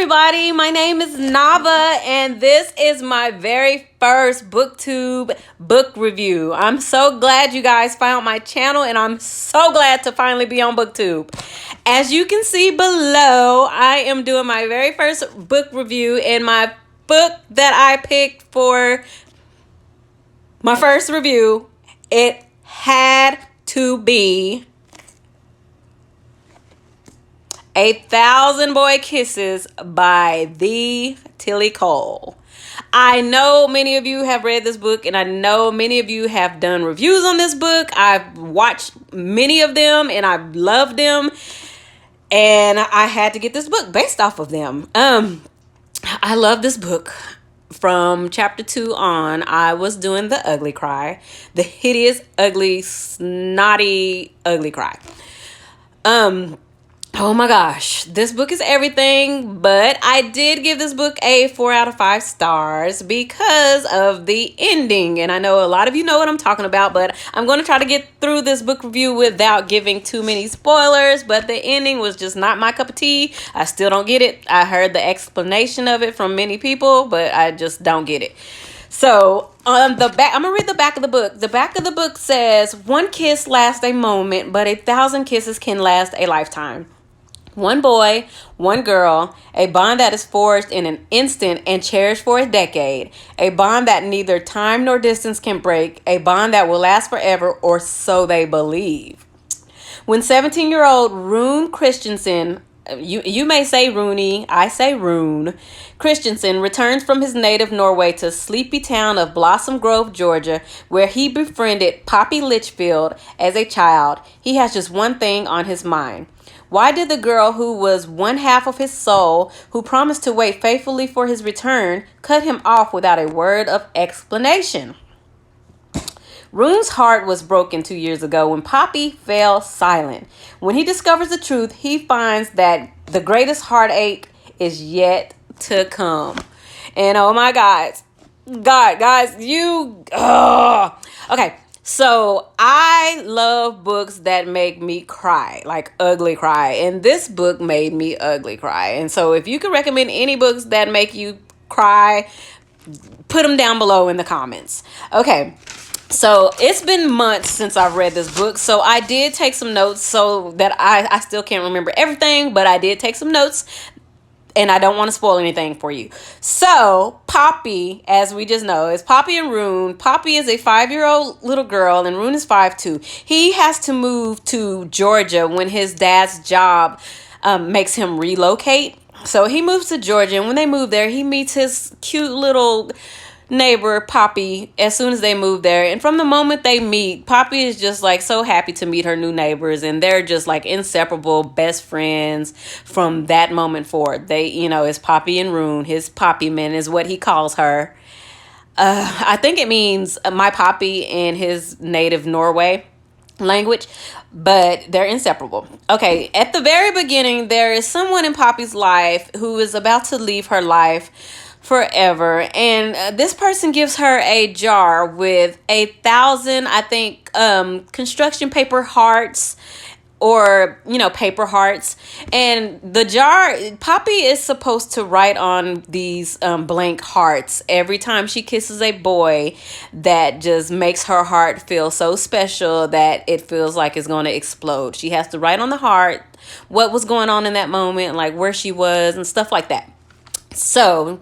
everybody, my name is Nava and this is my very first Booktube book review. I'm so glad you guys found my channel and I'm so glad to finally be on Booktube. As you can see below, I am doing my very first book review, and my book that I picked for my first review, it had to be 1,000 Boy Kisses by the Tillie Cole. I know many of you have read this book, and I know many of you have done reviews on this book. I've watched many of them and I've loved them, and I had to get this book based off of them. I love this book. From chapter 2 on, I was doing the ugly cry, the hideous, ugly, snotty, ugly cry. Oh my gosh, this book is everything, but I did give this book a 4 out of 5 stars because of the ending. And I know a lot of you know what I'm talking about, but I'm going to try to get through this book review without giving too many spoilers. But the ending was just not my cup of tea. I still don't get it. I heard the explanation of it from many people, but I just don't get it. So on the back, I'm going to read the back of the book. The back of the book says, "One kiss lasts a moment, but 1,000 kisses can last a lifetime. One boy, one girl, a bond that is forged in an instant and cherished for a decade. A bond that neither time nor distance can break. A bond that will last forever, or so they believe." When 17-year-old Rune Christensen, you may say Rooney, I say Rune, Christensen returns from his native Norway to sleepy town of Blossom Grove, Georgia, where he befriended Poppy Litchfield as a child, he has just one thing on his mind. Why did the girl who was one half of his soul, who promised to wait faithfully for his return, cut him off without a word of explanation? Rune's heart was broken 2 years ago when Poppy fell silent. When he discovers the truth, he finds that the greatest heartache is yet to come. And oh my God, guys, okay. So I love books that make me cry, like ugly cry. And this book made me ugly cry. And so if you can recommend any books that make you cry, put them down below in the comments. Okay. So it's been months since I've read this book. So I did take some notes so that I still can't remember everything, but I did take some notes. And I don't want to spoil anything for you. So, Poppy, as we just know, is Poppy and Rune. Poppy is a 5-year-old little girl, and Rune is 5'2". He has to move to Georgia when his dad's job makes him relocate. So, he moves to Georgia, and when they move there, he meets his cute little neighbor, Poppy, as soon as they move there. And from the moment they meet, Poppy is just like so happy to meet her new neighbors, and they're just like inseparable best friends from that moment forward. They, it's Poppy and Rune. His Poppy man is what he calls her. I think it means my Poppy in his native Norway language, but they're inseparable. Okay, at the very beginning, there is someone in Poppy's life who is about to leave her life forever, and this person gives her a jar with 1,000, I think, construction paper hearts, or paper hearts. And the jar, Poppy is supposed to write on these blank hearts every time she kisses a boy that just makes her heart feel so special that it feels like it's going to explode. She has to write on the heart what was going on in that moment, like where she was and stuff like that. So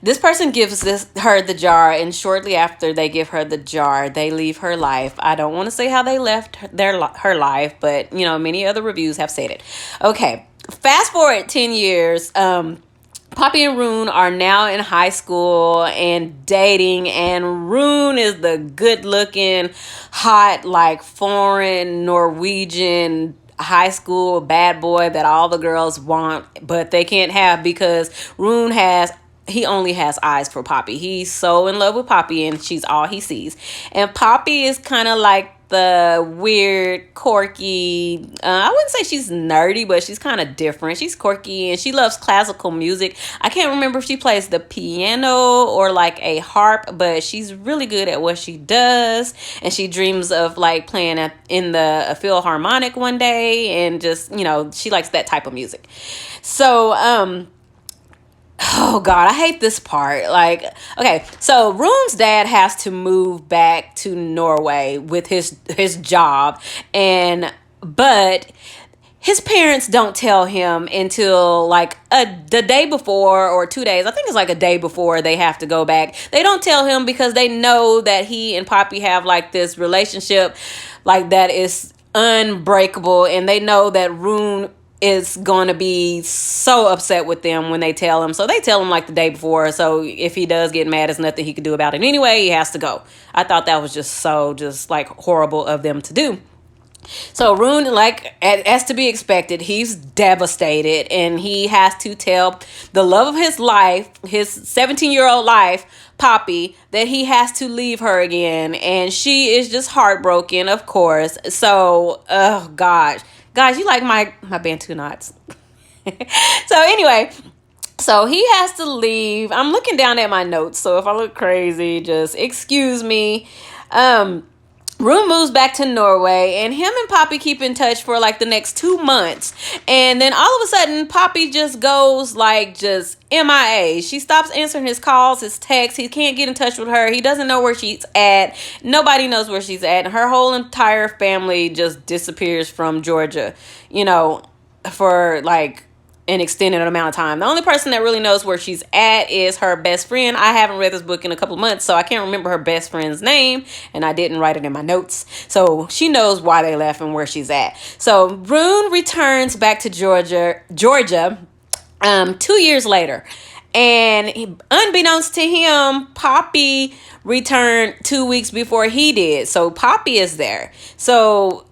this person gives her the jar, and shortly after they give her the jar, they leave her life. I don't want to say how they left her life, but many other reviews have said it. Okay, fast forward 10 years. Poppy and Rune are now in high school and dating, and Rune is the good-looking, hot, like foreign Norwegian high school bad boy that all the girls want, but they can't have because Rune only has eyes for Poppy. He's so in love with Poppy, and she's all he sees. And Poppy is kind of like the weird, quirky, I wouldn't say she's nerdy, but she's kind of different. She's quirky, and she loves classical music. I can't remember if she plays the piano or like a harp, but she's really good at what she does. And she dreams of like playing in the Philharmonic one day, and just, she likes that type of music. So, Oh God, I hate this part. Like, okay, so Rune's dad has to move back to Norway with his job, and but his parents don't tell him until like the day before or 2 days. I think it's like a day before they have to go back. They don't tell him because they know that he and Poppy have like this relationship like that is unbreakable, and they know that Rune is going to be so upset with them when they tell him. So they tell him like the day before. So if he does get mad, there's nothing he can do about it anyway. He has to go. I thought that was just like horrible of them to do. So Rune, like as to be expected, he's devastated, and he has to tell the love of his life, his 17-year-old life, Poppy, that he has to leave her again, and she is just heartbroken, of course. So, oh gosh, guys, you like my Bantu knots. So anyway, so he has to leave. I'm looking down at my notes, so if I look crazy, just excuse me. Rune moves back to Norway, and him and Poppy keep in touch for like the next 2 months. And then all of a sudden, Poppy just goes like just MIA. She stops answering his calls, his texts. He can't get in touch with her. He doesn't know where she's at. Nobody knows where she's at. And her whole entire family just disappears from Georgia, for like an extended amount of time. The only person that really knows where she's at is her best friend. I haven't read this book in a couple of months, so I can't remember her best friend's name, and I didn't write it in my notes. So she knows why they left and where she's at. So Rune returns back to Georgia 2 years later. And unbeknownst to him, Poppy returned 2 weeks before he did. So Poppy is there. So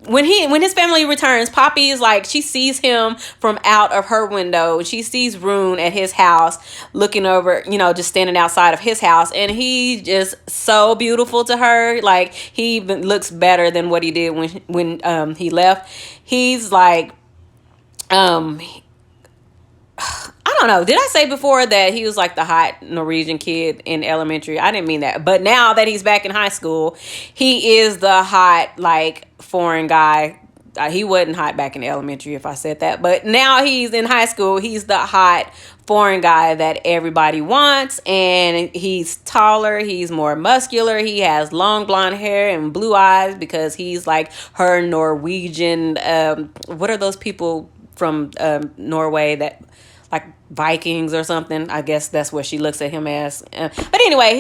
when his family returns, Poppy is like, she sees him from out of her window. She sees Rune at his house looking over, just standing outside of his house, and he just so beautiful to her. Like, he even looks better than what he did when he left. He's like, I don't know. Did I say before that he was like the hot Norwegian kid in elementary? I didn't mean that. But now that he's back in high school, he is the hot, like, foreign guy. He wasn't hot back in elementary if I said that. But now he's in high school. He's the hot foreign guy that everybody wants. And he's taller. He's more muscular. He has long blonde hair and blue eyes because he's like her Norwegian. What are those people from Norway that... like Vikings or something? I guess that's what she looks at him as. But anyway,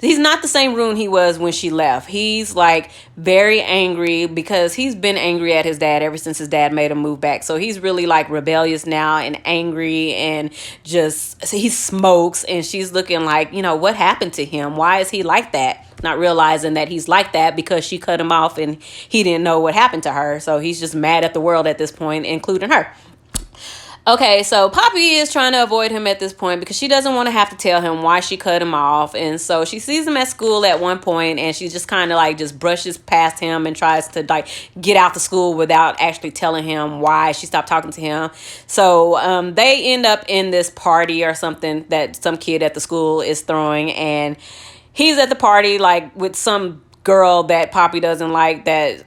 he's not the same Rune he was when she left. He's like very angry because he's been angry at his dad ever since his dad made him move back. So he's really like rebellious now and angry, and just he smokes, and she's looking like, what happened to him? Why is he like that? Not realizing that he's like that because she cut him off and he didn't know what happened to her. So he's just mad at the world at this point, including her. Okay, so Poppy is trying to avoid him at this point because she doesn't want to have to tell him why she cut him off. And so she sees him at school at one point, and she just kind of like just brushes past him and tries to like get out the school without actually telling him why she stopped talking to him. So they end up in this party or something that some kid at the school is throwing, and he's at the party like with some girl that Poppy doesn't like, that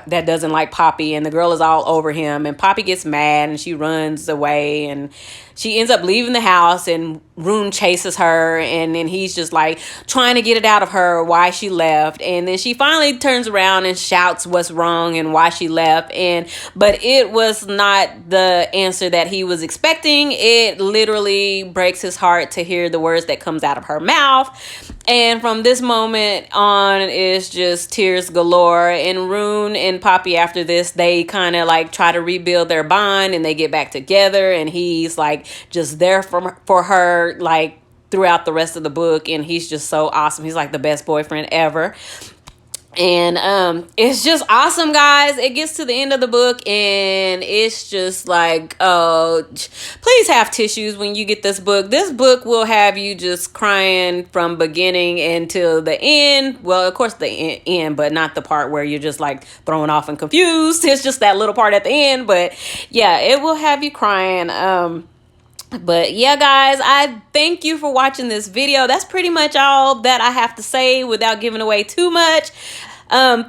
doesn't like Poppy, and the girl is all over him, and Poppy gets mad and she runs away, and she ends up leaving the house, and Rune chases her, and then he's just like trying to get it out of her why she left. And then she finally turns around and shouts what's wrong and why she left, but it was not the answer that he was expecting. It literally breaks his heart to hear the words that comes out of her mouth. And from this moment on, it's just tears galore. And Rune and Poppy, after this, they kind of like try to rebuild their bond, and they get back together, and he's like just there for her like throughout the rest of the book, and he's just so awesome. He's like the best boyfriend ever. And it's just awesome, guys. It gets to the end of the book, and it's just like, oh, please have tissues when you get this book. This book will have you just crying from beginning until the end. Well, of course the end, but not the part where you're just like thrown off and confused. It's just that little part at the end. But yeah, it will have you crying. But yeah, guys, I thank you for watching this video. That's pretty much all that I have to say without giving away too much.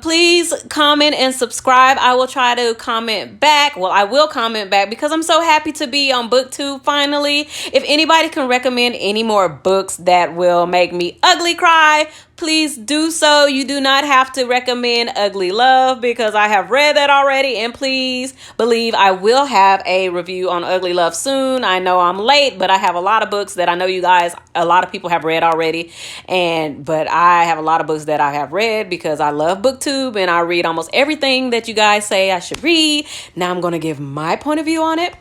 Please comment and subscribe. I will try to comment back. Well, I will comment back because I'm so happy to be on Booktube finally. If anybody can recommend any more books that will make me ugly cry, please do so. You do not have to recommend Ugly Love because I have read that already. And please believe I will have a review on Ugly Love soon. I know I'm late, but I have a lot of books that I know you guys, a lot of people have read already. But I have a lot of books that I have read because I love Booktube and I read almost everything that you guys say I should read. Now I'm going to give my point of view on it.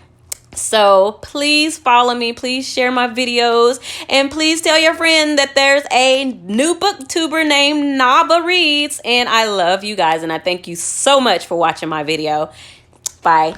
So please follow me, please share my videos, and please tell your friend that there's a new booktuber named Naba Reads, and I love you guys, and I thank you so much for watching my video. Bye.